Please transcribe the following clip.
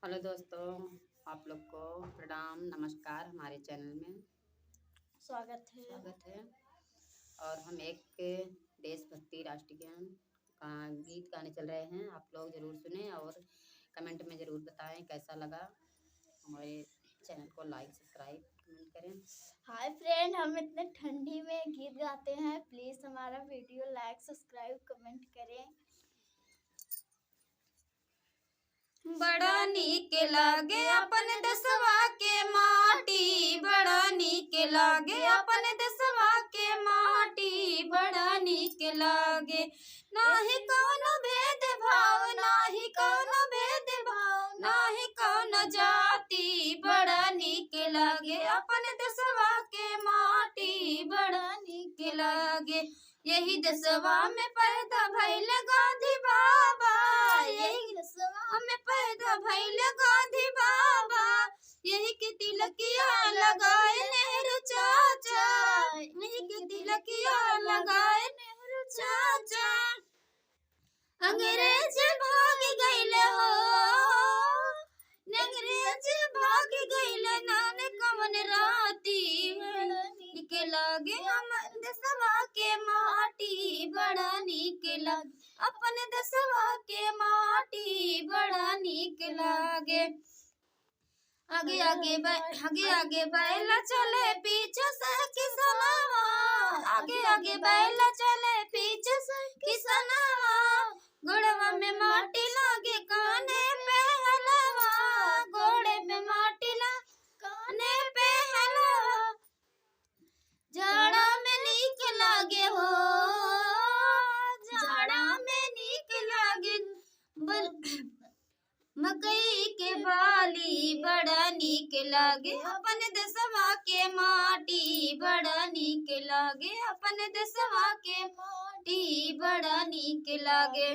Hello दोस्तों, आप लोग को प्रणाम नमस्कार। हमारे चैनल में स्वागत है। और हम एक देशभक्ति राष्ट्रगान का गीत गाने चल रहे हैं। आप लोग ज़रूर सुने और कमेंट में ज़रूर बताएं कैसा लगा। हमारे चैनल को लाइक सब्सक्राइब कमेंट करें। हाय फ्रेंड, हम इतने ठंडी में गीत गाते हैं, प्लीज हमारा वीडियो लाइक सब्सक्राइब कमेंट करें। बड़ा नीक लागे अपन देशवा के माटी, बड़ा नीक लागे अपन देशवा के माटी, बड़ा नीक लागे। नाही कौनो भेद भाव, नाही कौनो भेद भाव, नाही कौनो जाति, बड़ा नीक लागे अपन देशवा के माटी, बड़ा नीक लागे। यही देशवा में पैदा भइल गांधी बाबा, यही देशवा में पैदा भइल गांधी बाबा, यही के तिलकिया लगाए नेहरू चाचा, यही के तिलकिया लगाए नेहरू चाचा। अंग्रेज भाग गइल हो, अंग्रेज भाग गइल नान कमन राती, नीक लागे हमन देशवा के माटी, बड़ा नीक लागे अपन देशवा के माटी, बड़ा नीक लागे। आगे आगे बैला चले पीछे से किसनवा, आगे आगे बैला चले पीछे से किसनवा, गोड़वा में माटी लागे काने पे हलवा, गोड़े में माटी लागे काने पे हलवा। जाड़ा में नीक लागे हो, जाड़ा में नीक लागे मकई के बाली, बड़ा नीक लागे अपन देशवा के माटी, बड़ा नीक लागे अपन देशवा के माटी, बड़ा नीक लागे।